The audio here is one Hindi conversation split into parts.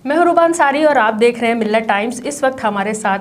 मैं हूं रूबा अंसारी और आप देख रहे हैं मिल्लत टाइम्स। इस वक्त हमारे साथ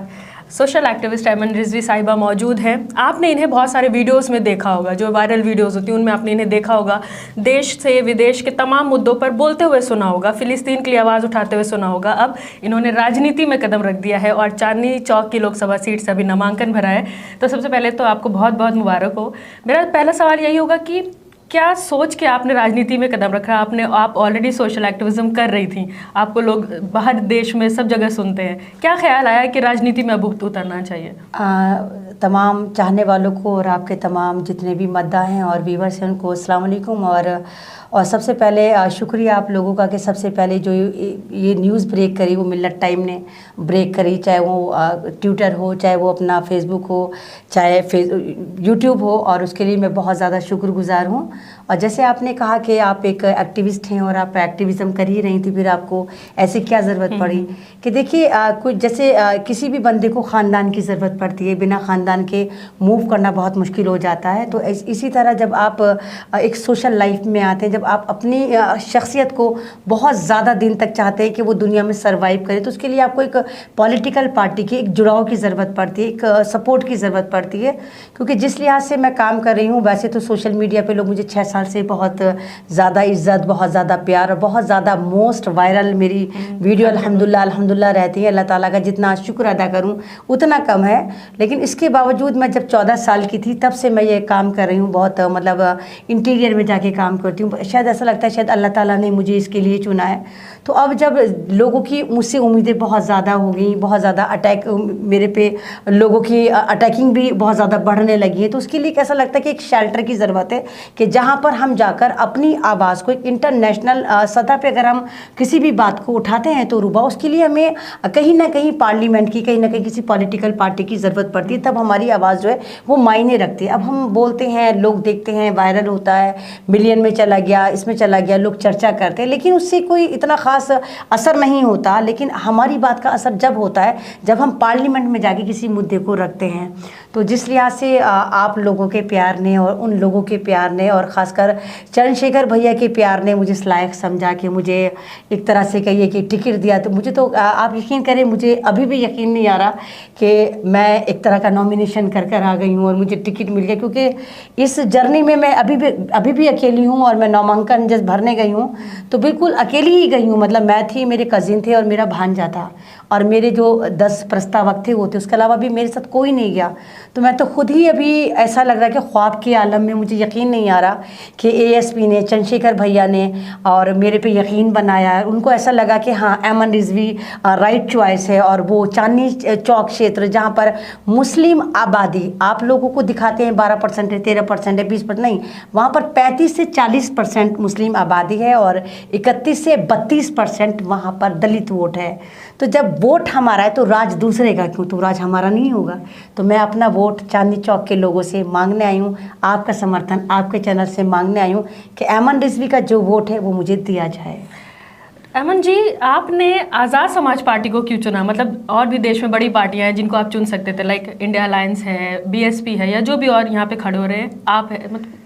सोशल एक्टिविस्ट ऐमन रिजवी साहिबा मौजूद हैं। आपने इन्हें बहुत सारे वीडियोस में देखा होगा, जो वायरल वीडियोस होती हैं उनमें आपने इन्हें देखा होगा। देश से विदेश के तमाम मुद्दों पर बोलते हुए सुना होगा, फ़िलिस्तीन के लिए आवाज़ उठाते हुए सुना होगा। अब इन्होंने राजनीति में कदम रख दिया है और चांदनी चौक की लोकसभा सीट से अभी नामांकन भरा है। तो सबसे पहले तो आपको बहुत बहुत मुबारक हो। मेरा पहला सवाल यही होगा कि क्या सोच के आपने राजनीति में कदम रखा? आप ऑलरेडी सोशल एक्टिविज्म कर रही थी, आपको लोग बाहर देश में सब जगह सुनते हैं। क्या ख्याल आया कि राजनीति में अब उतरना चाहिए? तमाम चाहने वालों को और आपके तमाम जितने भी मद्दा हैं और व्यूवर्स हैं उनको अस्सलाम वालेकुम। और सबसे पहले शुक्रिया आप लोगों का कि सबसे पहले जो ये न्यूज़ ब्रेक करी वो मिल्लत टाइम ने ब्रेक करी, चाहे वो ट्विटर हो, चाहे वो अपना फेसबुक हो, चाहे यूट्यूब हो, और उसके लिए मैं बहुत ज़्यादा शुक्रगुजार हूँ। और जैसे आपने कहा कि आप एक एक्टिविस्ट हैं और आप एक्टिविज़म कर ही रही थी, फिर आपको ऐसी क्या ज़रूरत पड़ी कि देखिए कुछ जैसे किसी भी बंदे को ख़ानदान की ज़रूरत पड़ती है, बिना ख़ानदान के मूव करना बहुत मुश्किल हो जाता है। तो इसी तरह जब आप एक सोशल लाइफ में आते हैं, जब आप अपनी शख्सियत को बहुत ज़्यादा दिन तक चाहते हैं कि वो दुनिया में सर्वाइव करे, तो उसके लिए आपको एक पॉलिटिकल पार्टी की एक जुड़ाव की ज़रूरत पड़ती है, एक सपोर्ट की ज़रूरत पड़ती है। क्योंकि जिस लिहाज से मैं काम कर रही हूँ, वैसे तो सोशल मीडिया पे लोग मुझे 6 साल से बहुत ज़्यादा इज़्ज़त, बहुत ज़्यादा प्यार और बहुत ज़्यादा मोस्ट वायरल मेरी वीडियो अल्हम्दुलिल्लाह रहती है। अल्लाह ताला का जितना शुक्र अदा करूँ उतना कम है। लेकिन इसके बावजूद मैं जब 14 साल की थी तब से मैं ये काम कर रही हूँ। बहुत मतलब इंटीरियर में जाके काम करती हूँ। शायद ऐसा लगता है शायद अल्लाह ताला ने मुझे इसके लिए चुना है। तो अब जब लोगों की मुझसे उम्मीदें बहुत ज़्यादा हो गई, बहुत ज़्यादा अटैक मेरे पे, लोगों की अटैकिंग भी बहुत ज़्यादा बढ़ने लगी है, तो उसके लिए कैसा लगता है कि एक शेल्टर की ज़रूरत है कि जहाँ पर हम जाकर अपनी आवाज़ को एक इंटरनेशनल सतह पे अगर हम किसी भी बात को उठाते हैं तो रूबा उसके लिए हमें कहीं ना कहीं पार्लियामेंट की, कहीं ना कहीं किसी पॉलिटिकल पार्टी की ज़रूरत पड़ती है। तब हमारी आवाज़ जो है वो मायने रखती है। अब हम बोलते हैं, लोग देखते हैं, वायरल होता है, मिलियन में चला गया, इसमें चला गया, लोग चर्चा करते हैं, लेकिन उससे कोई इतना ख़ास असर नहीं होता। लेकिन हमारी बात का असर जब होता है जब हम पार्लियामेंट में जाके किसी मुद्दे को रखते हैं। तो जिस लिहाज से आप लोगों के प्यार ने और उन लोगों के प्यार ने और ख़ासकर चंद्रशेखर भैया के प्यार ने मुझे इस लायक समझा कि मुझे एक तरह से कहिए कि टिकट दिया। तो मुझे तो आप यकीन करें, मुझे अभी भी यकीन नहीं आ रहा कि मैं एक तरह का नॉमिनेशन कर आ गई हूँ और मुझे टिकट मिल गया। क्योंकि इस जर्नी में मैं अभी भी अकेली हूँ और मैं नामांकन जब भरने गई हूँ तो बिल्कुल अकेली ही गई हूँ। मतलब मैं थी, मेरे कज़िन थे और मेरा भांजा था और मेरे जो 10 प्रस्तावक थे वो थे, उसके अलावा भी मेरे साथ कोई नहीं गया। तो मैं तो खुद ही अभी ऐसा लग रहा है कि ख्वाब के आलम में, मुझे यकीन नहीं आ रहा कि एएसपी ने, चंद्रशेखर भैया ने और मेरे पे यकीन बनाया है। उनको ऐसा लगा कि हाँ, ऐमन रिजवी राइट चॉइस है। और वो चांदनी चौक क्षेत्र जहाँ पर मुस्लिम आबादी आप लोगों को दिखाते हैं 12% है, 13% है, 20% नहीं, वहाँ पर 35 से 40% मुस्लिम आबादी है और 31 से 32% वहाँ पर दलित वोट है। तो जब वोट हमारा है तो राज दूसरे का क्यों? तो राज हमारा नहीं होगा। तो मैं अपना वोट चांदनी चौक के लोगों से मांगने आई हूँ, आपका समर्थन आपके चैनल से मांगने आई हूँ कि ऐमन रिजवी का जो वोट है वो मुझे दिया जाए। ऐमन जी, आपने आज़ाद समाज पार्टी को क्यों चुना? मतलब और भी देश में बड़ी पार्टियां हैं जिनको आप चुन सकते थे, लाइक इंडिया अलायंस है, बीएसपी है, या जो भी और यहाँ पे खड़े हो रहे हैं, आप है, मतलब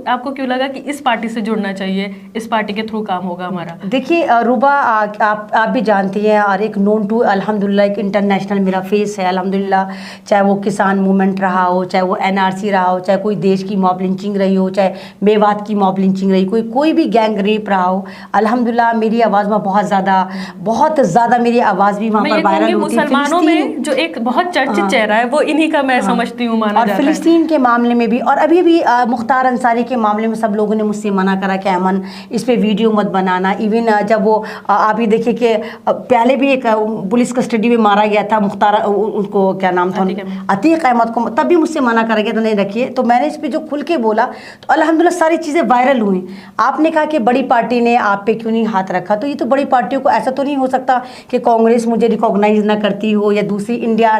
आपको क्यों लगा कि इस पार्टी से जुड़ना चाहिए, इस पार्टी के थ्रू काम होगा हमारा? देखिए रूबा, आप भी जानती हैं और एक नोन टू अल्हम्दुलिल्लाह एक इंटरनेशनल मेरा फेस है अल्हम्दुलिल्लाह। चाहे वो किसान मूवमेंट रहा हो, चाहे वो एनआरसी रहा हो, चाहे कोई देश की मॉब लिंचिंग रही हो, चाहे मेवात की मॉब लिंचिंग रही, कोई भी गैंग रेप रहा हो, अल्हम्दुलिल्लाह मेरी आवाज़ में बहुत ज़्यादा मेरी आवाज़ भी वहाँ पर वायरल होती है। मुसलमानों में जो एक बहुत चर्चित चेहरा है वो इन्हीं का मैं समझती हूँ माना जाता है। और फिलिस्तीन के मामले में भी, और अभी भी मुख्तार अंसारी के मामले में सब लोगों ने मुझसे मना करा कि अमन इस पे वीडियो मत बनाना। इवन जब वो आप ही देखिए कि पहले भी एक पुलिस कस्टडी में मारा गया था मुख्तार, उनको क्या नाम था, अतीक अहमद को, तब भी मुझसे मना करा गया था, नहीं रखिए। तो मैंने इस पर जो खुल के बोला तो अल्हम्दुलिल्लाह सारी चीज़ें वायरल हुई। आपने कहा कि बड़ी पार्टी ने आप पे क्यों नहीं हाथ रखा, तो ये तो बड़ी पार्टियों को, ऐसा तो नहीं हो सकता कि कांग्रेस मुझे रिकॉग्नाइज ना करती हो या दूसरी इंडिया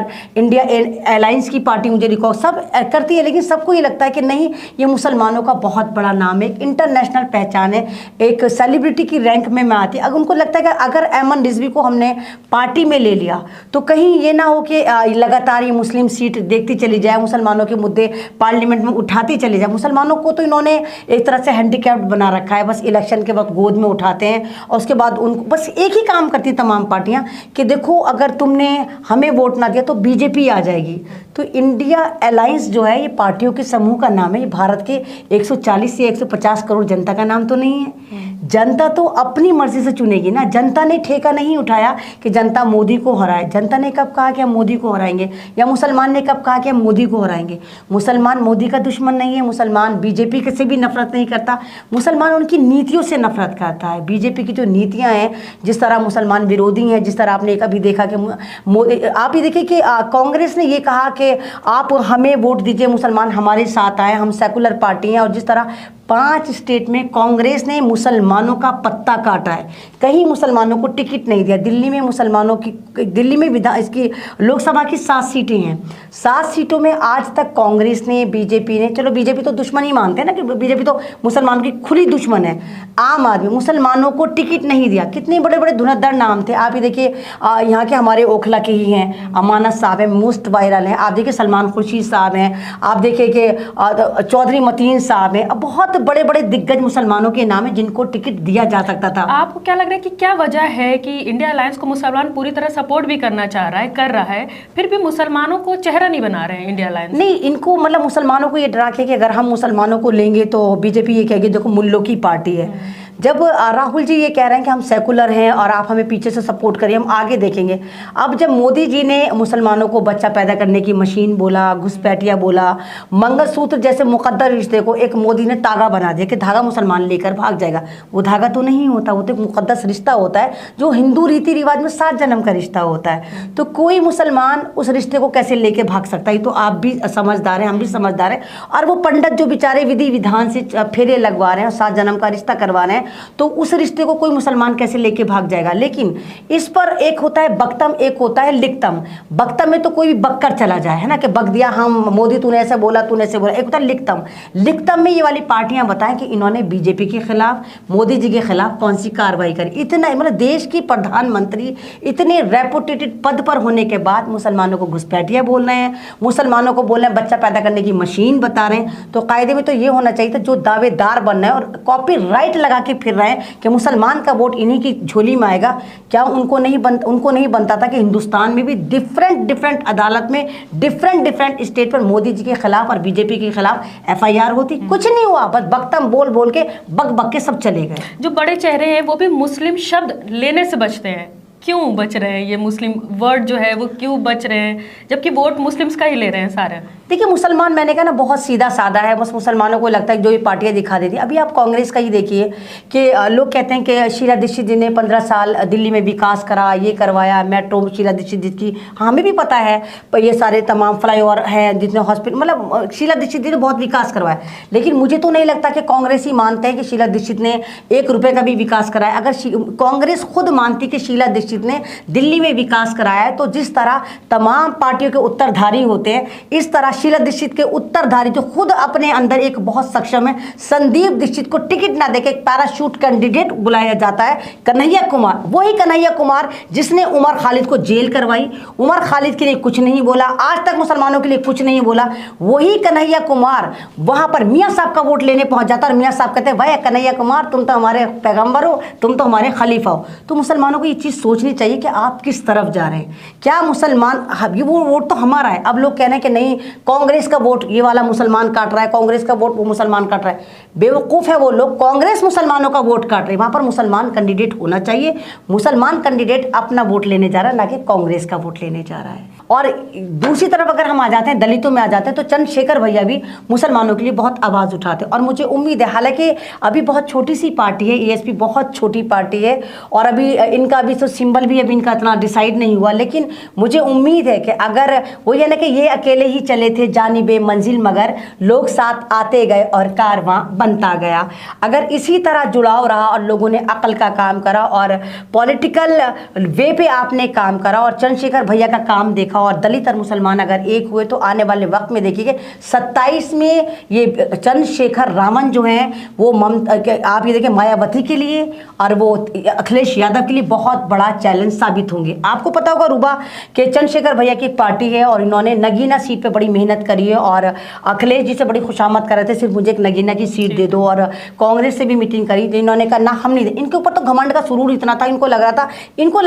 अलायंस की पार्टी मुझे सब करती है, लेकिन सबको ये लगता है कि नहीं, ये मुसलमान मुसलमानों का बहुत बड़ा नाम है, एक इंटरनेशनल पहचान है, एक सेलिब्रिटी की रैंक में मैं आती है। अगर उनको लगता है कि अगर ऐमन रिजवी को हमने पार्टी में ले लिया तो कहीं ये ना हो कि लगातार ये मुस्लिम सीट देखती चली जाए, मुसलमानों के मुद्दे पार्लियामेंट में उठाती चली जाए। मुसलमानों को तो इन्होंने एक तरह से हैंडीकैप्ड बना रखा है, बस इलेक्शन के वक्त गोद में उठाते हैं और उसके बाद उनको बस एक ही काम करती तमाम पार्टियां कि देखो अगर तुमने हमें वोट ना दिया तो बीजेपी आ जाएगी। तो इंडिया अलायंस जो है ये पार्टियों के समूह का नाम है, ये भारत के 140 से 150 करोड़ जनता का नाम तो नहीं है। जनता तो अपनी मर्जी से चुनेगी ना, जनता ने ठेका नहीं उठाया कि जनता मोदी को हराए। जनता ने कब कहा कि हम मोदी को हराएंगे, या मुसलमान ने कब कहा कि हम मोदी को हराएंगे? मुसलमान मोदी का दुश्मन नहीं है, मुसलमान बीजेपी से भी नफरत नहीं करता, मुसलमान उनकी नीतियों से नफरत करता है। बीजेपी की जो नीतियां हैं, जिस तरह मुसलमान विरोधी हैं, जिस तरह आपने कभी देखा कि मोदी, आप ये देखिए कि कांग्रेस ने ये कहा कि आप हमें वोट दीजिए, मुसलमान हमारे साथ आए, हम सेकुलर पार्टी हैं, और जिस तरह 5 स्टेट में कांग्रेस ने मुसलमानों का पत्ता काटा है, कहीं मुसलमानों को टिकट नहीं दिया। दिल्ली में मुसलमानों की, दिल्ली में इसकी लोकसभा की 7 सीटें हैं, 7 सीटों में आज तक कांग्रेस ने, बीजेपी ने, चलो बीजेपी तो दुश्मन ही मानते हैं ना कि बीजेपी तो मुसलमानों की खुली दुश्मन है, आम आदमी मुसलमानों को टिकट नहीं दिया। कितने बड़े बड़े धुरंधर नाम थे, आप ये देखिए यहाँ के हमारे ओखला के ही हैं, अमानत साहब हैं, मोस्ट वायरल हैं, आप देखिए सलमान खुर्शीद साहब हैं, आप देखिए कि चौधरी मतीन साहब हैं, अब बहुत बड़े बड़े दिग्गज मुसलमानों के नाम है जिनको टिकट दिया जा सकता था। आपको क्या लग रहा है कि क्या वजह है कि इंडिया अलायंस को मुसलमान पूरी तरह सपोर्ट भी करना चाह रहा है, कर रहा है, फिर भी मुसलमानों को चेहरा नहीं बना रहे हैं इंडिया अलायंस? नहीं, इनको मतलब मुसलमानों को ये डरा के कि अगर हम मुसलमानों को लेंगे तो बीजेपी ये कहेगी देखो मुल्लों की पार्टी है। जब राहुल जी ये कह रहे हैं कि हम सेकुलर हैं और आप हमें पीछे से सपोर्ट करिए, हम आगे देखेंगे। अब जब मोदी जी ने मुसलमानों को बच्चा पैदा करने की मशीन बोला, घुसपैठिया बोला, मंगलसूत्र जैसे मुकद्दर रिश्ते को एक मोदी ने तागा बना दिया कि धागा मुसलमान लेकर भाग जाएगा। वो धागा तो नहीं होता, वो तो एक मुकद्दस रिश्ता होता है जो हिंदू रीति रिवाज में 7 जन्म का रिश्ता होता है। तो कोई मुसलमान उस रिश्ते को कैसे लेके भाग सकता है? तो आप भी समझदार हैं, हम भी समझदार हैं। और वो पंडित जो बेचारे विधि विधान से फेरे लगवा रहे हैं और 7 जन्म का रिश्ता करवा रहे हैं, तो उस रिश्ते को कोई मुसलमान कैसे लेके भाग जाएगा? लेकिन इस पर एक होता है बक्तम, एक होता है लिक्तम। बक्तम में तो कोई भी बक कर चला जाए, है ना, कि बक दिया, हम मोदी तूने ऐसे बोला, तूने ऐसे बोला। एक होता है लिक्तम। लिक्तम में ये वाली पार्टियां बताएं कि इन्होंने बीजेपी के खिलाफ, मोदी जी के खिलाफ कौन सी कार्रवाई करी। इतना मतलब देश की प्रधानमंत्री इतने रेपुटेटेड पद पर होने के बाद मुसलमानों को घुसपैठिया बोल रहे हैं, मुसलमानों को बोल रहे हैं बच्चा पैदा करने की मशीन बता रहे हैं। तो कायदे में तो ये होना चाहिए था जो दावेदार बन रहे हैं और कॉपीराइट लगा के फिर रहे हैं कि मुसलमान का वोट इन्हीं की झोली में आएगा, क्या उनको नहीं बनता था कि हिंदुस्तान में भी डिफरेंट अदालत में डिफरेंट स्टेट पर मोदी जी के खिलाफ और बीजेपी के खिलाफ FIR होती? कुछ नहीं हुआ, बस बकतम बोल के बक के सब चले गए। जो बड़े चेहरे हैं वो भी मुस्लिम शब्द लेने से बचते हैं, क्यों बच रहे हैं? ये मुस्लिम वर्ड जो है वो क्यों बच रहे हैं, जबकि वोट मुस्लिम्स का ही ले रहे हैं सारे? देखिए मुसलमान, मैंने कहा ना, बहुत सीधा साधा है, बस मुसलमानों को लगता है कि जो ये पार्टियां दिखा देती। अभी आप कांग्रेस का ही देखिए कि लोग कहते हैं कि शीला दीक्षित जी ने 15 साल दिल्ली में विकास करा, ये करवाया, मेट्रो शीला दीक्षित जी की, हमें भी पता है, ये सारे तमाम फ्लाईओवर हैं, जितने हॉस्पिटल, मतलब शीला दीक्षित जी ने बहुत विकास करवाया। लेकिन मुझे तो नहीं लगता कि कांग्रेस ही मानते हैं कि शीला दीक्षित ने 1 रुपये का भी विकास कराया। अगर कांग्रेस खुद मानती कि शीला दीक्षित ने दिल्ली में विकास कराया है, तो जिस तरह तमाम पार्टियों के उत्तरधारी होते हैं, इस तरह शीला दीक्षित के उत्तरधारी जो खुद अपने अंदर एक बहुत सक्षम है, संदीप दीक्षित को टिकट ना देके एक पैराशूट कैंडिडेट बुलाया जाता है, कन्हैया कुमार। वही कन्हैया कुमार जिसने उमर खालिद को जेल करवाई, उमर खालिद के लिए कुछ नहीं बोला, आज तक मुसलमानों के लिए कुछ नहीं बोला। वही कन्हैया कुमार वहां पर मियाँ साहब का वोट लेने पहुंच जाता और मियाँ साहब कहते हैं भाई कन्हैया कुमार तुम तो हमारे पैगंबर हो, तुम तो हमारे खलीफा हो। तो मुसलमानों को ये चीज़ सोचनी चाहिए कि आप किस तरफ जा रहे हैं। क्या मुसलमान, ये वो वोट तो हमारा है। अब लोग कह रहे हैं कि नहीं कांग्रेस का वोट ये वाला मुसलमान काट रहा है, कांग्रेस का वोट वो मुसलमान काट रहा है। बेवकूफ़ है वो लोग, कांग्रेस मुसलमानों का वोट काट रहे हैं। वहाँ पर मुसलमान कैंडिडेट होना चाहिए, मुसलमान कैंडिडेट अपना वोट लेने जा रहा है, ना कि कांग्रेस का वोट लेने जा रहा है। और दूसरी तरफ अगर हम आ जाते हैं, दलितों में आ जाते हैं, तो चंद्रशेखर भैया भी मुसलमानों के लिए बहुत आवाज़ उठाते हैं। और मुझे उम्मीद है, हालांकि अभी बहुत छोटी सी पार्टी है, ASP बहुत छोटी पार्टी है और अभी इनका भी तो सिंबल भी अभी इनका इतना डिसाइड नहीं हुआ, लेकिन मुझे उम्मीद है कि अगर वो ये ना कि ये अकेले ही चले थे जानिबे मंजिल, मगर लोग साथ आते गए और कारवां बनता गया। अगर इसी तरह जुड़ाव रहा और लोगों ने अकल का काम करा और पॉलिटिकल वे पे आपने काम करा और चंद्रशेखर भैया का काम देखा और दलित और मुसलमान अगर एक हुए तो आने वाले वक्त में देखिए 27 में ये चंद्रशेखर रामन जो हैं वो आप ये देखिए मायावती के लिए और वो अखिलेश यादव के लिए बहुत बड़ा चैलेंज साबित होंगे। आपको पता होगा रूबा कि चंद्रशेखर भैया की एक पार्टी है और इन्होंने नगीना सीट पे बड़ी मेहनत करी है और अखिलेश जी से बड़ी खुशामद कर रहे थे सिर्फ मुझे एक नगीना की सीट दे दो, और कांग्रेस से भी मीटिंग करी तो इन्होंने कहा ना हम नहीं दे। इनके ऊपर तो घमंड का सुरूर इतना था, इनको लग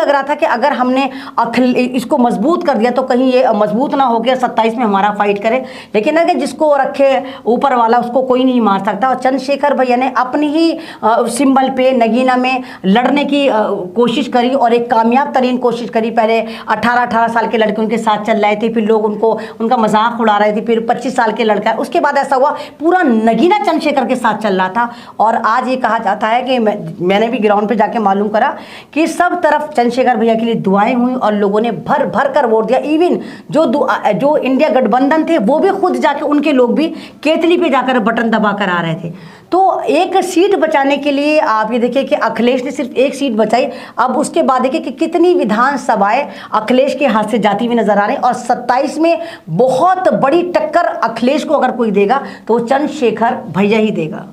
रहा था कि अगर हमने इसको मजबूत कर दिया तो कहीं ये मजबूत ना हो गया 27 में हमारा फाइट करे, लेकिन अगर जिसको रखे ऊपर वाला उसको कोई नहीं मार सकता। और चंद्रशेखर भैया ने अपनी ही सिंबल पे नगीना में लड़ने की कोशिश करी और एक कामयाब तरीन कोशिश करी। पहले 18 साल के लड़के उनके साथ चल रहे थे, फिर लोग उनका मजाक उड़ा रहे थे, फिर 25 साल के लड़का, उसके बाद ऐसा हुआ पूरा नगीना चंद्रशेखर के साथ चल रहा था। और आज ये कहा जाता है कि मैंने भी ग्राउंड पे जाके मालूम करा कि सब तरफ चंद्रशेखर भैया के लिए दुआएं हुई और लोगों ने भर भर कर वोट दिया। इवन जो इंडिया गठबंधन थे वो भी खुद जाके उनके लोग भी केतली पे जाकर बटन दबा कर आ रहे थे। तो एक सीट बचाने के लिए आप ये देखिए कि अखिलेश ने सिर्फ एक सीट बचाई। अब उसके बाद देखिए कि कितनी विधानसभाएं अखिलेश के हाथ से जाती हुई नजर आ रही हैं और 27 में बहुत बड़ी टक्कर अखिलेश को अगर कोई देगा तो चंद्रशेखर भैया ही देगा।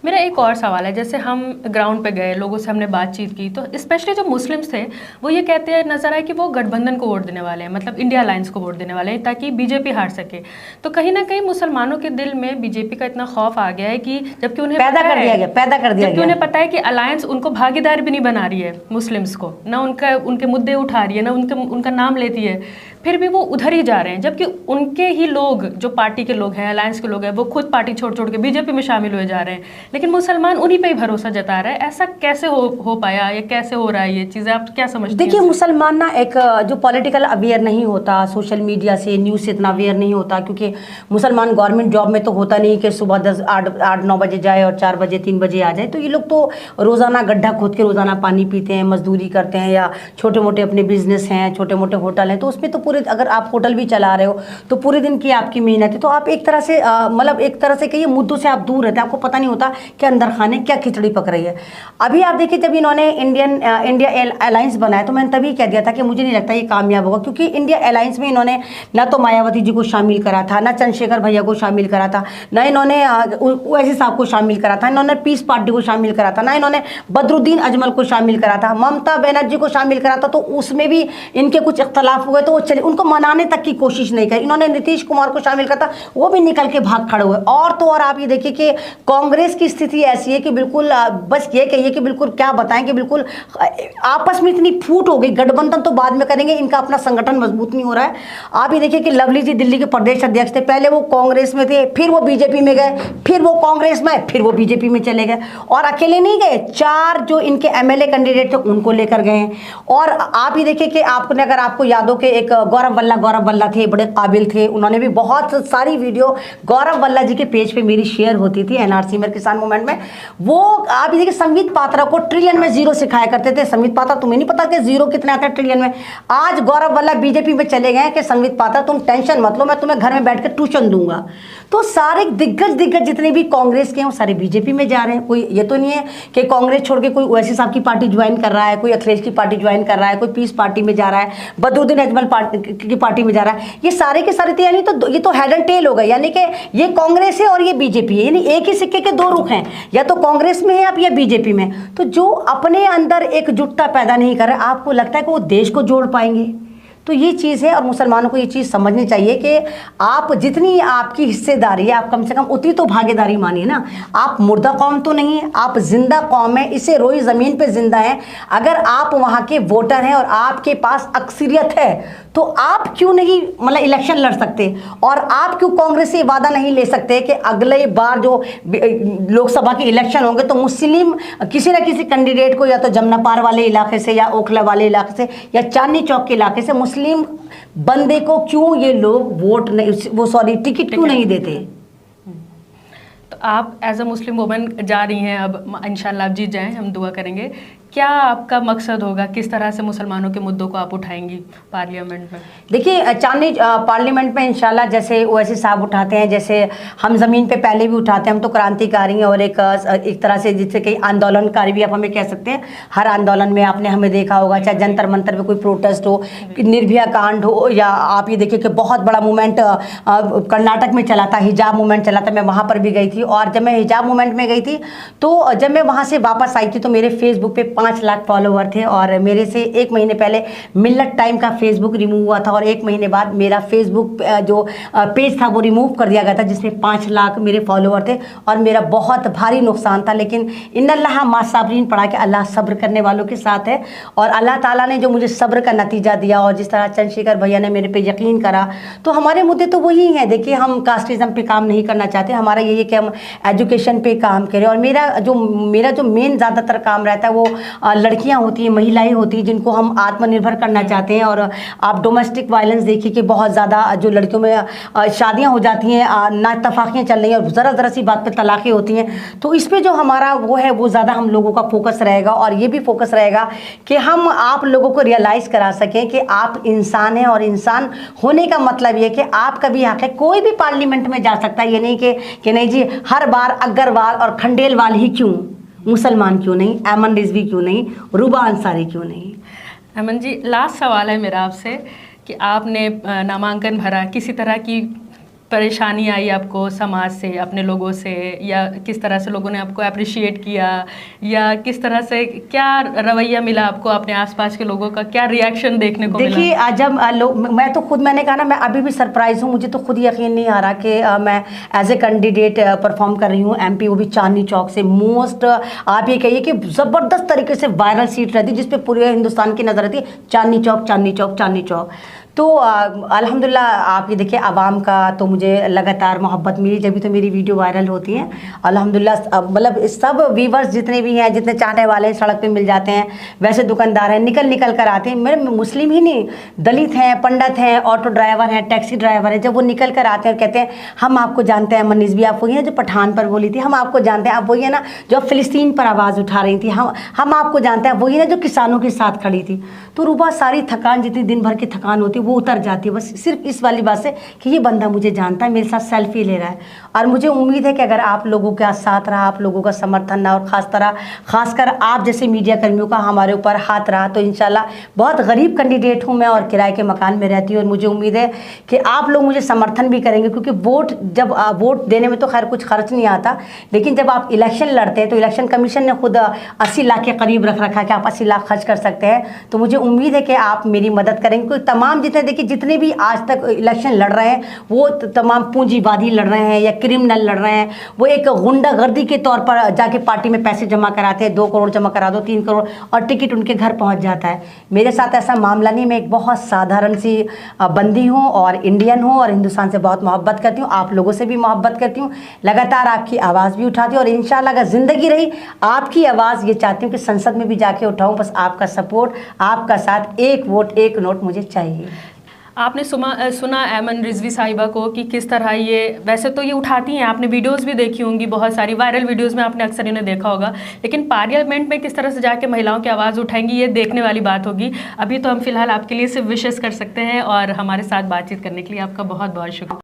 मेरा एक और सवाल है, जैसे हम ग्राउंड पे गए, लोगों से हमने बातचीत की, तो स्पेशली जो मुस्लिम्स थे वो ये कहते हैं नजर आए कि वो गठबंधन को वोट देने वाले हैं, मतलब इंडिया अलायंस को वोट देने वाले हैं ताकि बीजेपी हार सके। तो कहीं ना कहीं मुसलमानों के दिल में बीजेपी का इतना खौफ आ गया है कि जबकि उन्हें पैदा कर दिया गया उन्हें पता है कि अलायंस उनको भागीदार भी नहीं बना रही है मुस्लिम्स को, ना उनके मुद्दे उठा रही है, ना उनका नाम लेती है, फिर भी वो उधर ही जा रहे हैं। जबकि उनके ही लोग, जो पार्टी के लोग हैं, अलायंस के लोग हैं, वो खुद पार्टी छोड़ के बीजेपी में शामिल हुए जा रहे हैं, लेकिन मुसलमान उन्हीं पे ही भरोसा जता रहा है। ऐसा कैसे हो पाया, या कैसे हो रहा है ये चीज़ें, आप क्या समझते हैं? देखिए मुसलमान ना एक जो पॉलिटिकल अवेयर नहीं होता, सोशल मीडिया से न्यूज़ से इतना अवेयर नहीं होता, क्योंकि मुसलमान गवर्नमेंट जॉब में तो होता नहीं कि सुबह 8-9 बजे जाए और 4 बजे 3 बजे आ जाए। तो ये लोग तो रोज़ाना गड्ढा खोद के रोज़ाना पानी पीते हैं, मजदूरी करते हैं, या छोटे मोटे अपने बिजनेस हैं, छोटे मोटे होटल हैं, तो उसमें तो पूरे, अगर आप होटल भी चला रहे हो तो पूरे दिन की आपकी मेहनत है, तो आप एक तरह से मतलब एक तरह से कहिए मुद्दों से आप दूर रहते हैं, आपको पता नहीं होता कि अंदर खाने क्या खिचड़ी पक रही है। अभी आप देखिए जब इन्होंने इंडिया अलायंस बनाया तो मैंने तभी कह दिया था कि मुझे नहीं लगता ये कामयाब होगा, क्योंकि इंडिया अलायंस में इन्होंने ना तो मायावती जी को शामिल करा था, ना चंद्रशेखर भैया को शामिल करा था, ना इन्होंने ओवैसी साहब को शामिल करा था, इन्होंने पीस पार्टी को शामिल करा था, ना इन्होंने बदरुद्दीन अजमल को शामिल करा था, ममता बनर्जी को शामिल करा था, तो उसमें भी इनके कुछ इख्तलाफ हुए तो वो चले, उनको मनाने तक की कोशिश नहीं करी। इन्होंने नीतीश कुमार को शामिल करा था, वो भी निकल के भाग खड़े हुए। और तो और आप ये देखिए कि कांग्रेस की स्थिति ऐसी है कि बिल्कुल बस ये कहिए कि बिल्कुल क्या बताएं कि बिल्कुल आपस में इतनी फूट हो गई। गठबंधन तो बाद में करेंगे, इनका अपना संगठन मजबूत नहीं हो रहा है। आप ये देखिए कि लवली जी दिल्ली के प्रदेश अध्यक्ष थे, पहले वो कांग्रेस में थे, फिर वो बीजेपी में गए, फिर वो कांग्रेस में, फिर वो बीजेपी में चले गए। और अकेले नहीं गए, 4 जो इनके एमएलए कैंडिडेट थे उनको लेकर गए। और आप ये देखिए कि आपने, अगर आपको याद हो कि एक गौरव वल्ला थे, बड़े काबिल थे, उन्होंने भी बहुत सारी वीडियो गौरव वल्ला जी के पेज पे मेरी शेयर होती थी एनआरसी में, किसान मूवमेंट में। वो आप देखिए संबित पात्रा को ट्रिलियन में जीरो सिखाया करते थे। संबित पात्रा, तुम्हें नहीं पता कि जीरो कितना आता है ट्रिलियन में। आज गौरव वल्लभ बीजेपी में चले गए कि संबित पात्रा तुम टेंशन मत लो, मैं तुम्हें घर में बैठ कर ट्यूशन दूंगा। तो सारे दिग्गज जितने भी कांग्रेस के हैं वो सारे बीजेपी में जा रहे हैं। कोई ये तो नहीं है कि कांग्रेस छोड़ के कोई ओवैसी साहब की पार्टी ज्वाइन कर रहा है, कोई अखिलेश की पार्टी ज्वाइन कर रहा है, कोई पीस पार्टी में जा रहा है, बदरुद्दीन अजमल की पार्टी में जा रहा है। ये सारे के सारे थे, यानी तो ये तो हेड एंड टेल हो गए, यानी कि ये कांग्रेस है और ये बीजेपी है, यानी एक ही सिक्के के 2 रुख हैं, या तो कांग्रेस में है आप या बीजेपी में। तो जो अपने अंदर एकजुटता पैदा नहीं कर रहे, आपको लगता है कि वो देश को जोड़ पाएंगे? तो ये चीज़ है, और मुसलमानों को ये चीज़ समझनी चाहिए कि आप जितनी आपकी हिस्सेदारी है, आप कम से कम उतनी तो भागीदारी मानिए ना। आप मुर्दा कौम तो नहीं है, आप जिंदा कौम है, इसे रोई ज़मीन पे जिंदा है। अगर आप वहाँ के वोटर हैं और आपके पास अक्सरियत है तो आप क्यों नहीं मतलब इलेक्शन लड़ सकते, और आप क्यों कांग्रेस से वादा नहीं ले सकते कि अगले बार जो लोकसभा के इलेक्शन होंगे तो मुस्लिम किसी न किसी कैंडिडेट को, या तो जमुना पार वाले इलाके से, या ओखला वाले इलाके से, या चांदनी चौक के इलाके से मुस्लिम बंदे को क्यों ये लोग वोट नहीं, वो सॉरी टिकट क्यों नहीं देते? तो आप एज अ मुस्लिम वुमेन जा रही हैं, अब इंशाल्लाह आप जीत जाएं, हम दुआ करेंगे। क्या आपका मकसद होगा, किस तरह से मुसलमानों के मुद्दों को आप उठाएंगी पार्लियामेंट में? देखिए, चांदनी पार्लियामेंट में इंशाल्लाह जैसे ओवैसी साहब उठाते हैं, जैसे हम ज़मीन पे पहले भी उठाते हैं, हम तो क्रांतिकारी हैं और एक तरह से जिससे कई आंदोलनकारी भी आप हमें कह सकते हैं। हर आंदोलन में आपने हमें देखा होगा, चाहे जंतर मंतर में कोई प्रोटेस्ट हो, निर्भया कांड हो, या आप ये देखिए कि बहुत बड़ा मूवमेंट कर्नाटक में चला था, हिजाब मूवमेंट चला था, मैं वहाँ पर भी गई थी। और जब मैं हिजाब मूवमेंट में गई थी तो जब मैं वहाँ से वापस आई थी तो मेरे फेसबुक पे 5 लाख फॉलोवर थे, और मेरे से 1 महीने पहले मिल्लत टाइम का फेसबुक रिमूव हुआ था, और 1 महीने बाद मेरा फेसबुक जो पेज था वो रिमूव कर दिया गया था, जिसमें 5 लाख मेरे फॉलोवर थे, और मेरा बहुत भारी नुकसान था। लेकिन इन्नल्लाह मा साबरीन पढ़ा कि अल्लाह सब्र करने वालों के साथ है, और अल्लाह ताला ने जो मुझे सब्र का नतीजा दिया, और जिस तरह चंद्रशेखर भैया ने मेरे पे यकीन करा, तो हमारे मुद्दे तो वही हैं। देखिए, हम कास्टिज़म पे काम नहीं करना चाहते, हमारा यही है कि हम एजुकेशन पे काम करें। और मेरा जो मेन ज़्यादातर काम रहता है वो लड़कियाँ होती हैं, महिलाएँ होती हैं, जिनको हम आत्मनिर्भर करना चाहते हैं। और आप डोमेस्टिक वायलेंस देखिए कि बहुत ज़्यादा जो लड़कियों में शादियाँ हो जाती हैं, नाइतफाकियाँ चल रही हैं, और ज़रा सी बात पे तलाक़ें होती हैं। तो इस पे जो हमारा वो है वो ज़्यादा हम लोगों का फोकस रहेगा, और ये भी फोकस रहेगा कि हम आप लोगों को रियलाइज़ करा सकें कि आप इंसान हैं, और इंसान होने का मतलब ये है कि आपका भी हक़ है। कोई भी पार्लियामेंट में जा सकता है, ये नहीं कि नहीं जी हर बार अग्रवाल और खंडेलवाल ही क्यों, मुसलमान क्यों नहीं, ऐमन रिजवी क्यों नहीं, रूबा अंसारी क्यों नहीं। ऐमन जी, लास्ट सवाल है मेरा आपसे कि आपने नामांकन भरा, किसी तरह की परेशानी आई आपको समाज से, अपने लोगों से, या किस तरह से लोगों ने आपको अप्रिशिएट किया, या किस तरह से क्या रवैया मिला आपको, अपने आसपास के लोगों का क्या रिएक्शन देखने को मिला? देखिए, जब मैं तो खुद, मैंने कहा ना, मैं अभी भी सरप्राइज़ हूँ, मुझे तो खुद यकीन नहीं आ रहा कि मैं एज ए कैंडिडेट परफॉर्म कर रही हूँ MP, वो भी चांदनी चौक से। मोस्ट आप ये कहिए कि ज़बरदस्त तरीके से वायरल सीट रहती है, जिस पर पूरे हिंदुस्तान की नज़र रहती है, चांदनी चौक, चांदनी चौक, चांदनी चौक। तो अल्हम्दुलिल्लाह आप ये देखिए, आवाम का तो मुझे लगातार मोहब्बत मिली, जब भी तो मेरी वीडियो वायरल होती है। अल्हम्दुलिल्लाह मतलब सब व्यूवर्स जितने भी हैं, जितने चाहने वाले हैं, सड़क पे मिल जाते हैं। वैसे दुकानदार हैं, निकल कर आते हैं, मेरे मुस्लिम ही नहीं, दलित हैं, पंडित हैं, ऑटो ड्राइवर हैं, टैक्सी ड्राइवर हैं, जब वो निकल कर आते हैं और कहते हैं हम आपको जानते हैं, ऐमन रिजवी आप वही हैं जो पठान पर बोली थी, हम आपको जानते हैं, आप वही है ना जो फ़िलिस्तीन पर आवाज़ उठा रही थी, हम आपको जानते हैं, वही ना जो किसानों के साथ खड़ी थी। तो रूबा सारी थकान, जितनी दिन भर की थकान होती है वो उतर जाती है, बस सिर्फ इस वाली बात से कि ये बंदा मुझे जानता है, मेरे साथ सेल्फी ले रहा है। और मुझे उम्मीद है कि अगर आप लोगों के साथ रहा, आप लोगों का समर्थन रहा, और खासकर आप जैसे मीडिया कर्मियों का हमारे ऊपर हाथ रहा, तो इंशाल्लाह, बहुत गरीब कैंडिडेट हूँ मैं और किराए के मकान में रहती हूँ, और मुझे उम्मीद है कि आप लोग मुझे समर्थन भी करेंगे, क्योंकि वोट देने में तो खैर कुछ खर्च नहीं आता, लेकिन जब आप इलेक्शन लड़ते हैं तो इलेक्शन कमीशन ने खुद 80 लाख के करीब रख रखा है कि आप 80 लाख खर्च कर सकते हैं। तो मुझे उम्मीद है कि आप मेरी मदद करेंगे, क्योंकि तमाम जितने भी आज तक इलेक्शन लड़ रहे हैं वो तमाम पूंजीवादी लड़ रहे हैं या क्रिमिनल लड़ रहे हैं, वो एक गुंडागर्दी के तौर पर जाके पार्टी में पैसे जमा कराते हैं, 2 करोड़ जमा करा दो, 3 करोड़, और टिकट उनके घर पहुंच जाता है। मेरे साथ ऐसा मामला नहीं, मैं एक बहुत साधारण सी बंदी हूँ और इंडियन हूँ, और हिंदुस्तान से बहुत मोहब्बत करती हूँ, आप लोगों से भी मोहब्बत करती हूँ, लगातार आपकी आवाज़ भी उठाती हूँ, और इंशाल्लाह अगर ज़िंदगी रही आपकी आवाज़ ये चाहती हूँ कि संसद में भी जाके उठाऊँ। बस आपका सपोर्ट, आपका साथ, 1 वोट 1 नोट मुझे चाहिए। आपने सुना ऐमन रिजवी साहिबा को कि किस तरह ये, वैसे तो ये उठाती हैं, आपने वीडियोस भी देखी होंगी, बहुत सारी वायरल वीडियोस में आपने अक्सर इन्हें देखा होगा, लेकिन पार्लियामेंट में किस तरह से जाके महिलाओं की आवाज़ उठाएंगी, ये देखने वाली बात होगी। अभी तो हम फिलहाल आपके लिए सिर्फ विशेष कर सकते हैं, और हमारे साथ बातचीत करने के लिए आपका बहुत बहुत शुक्रिया।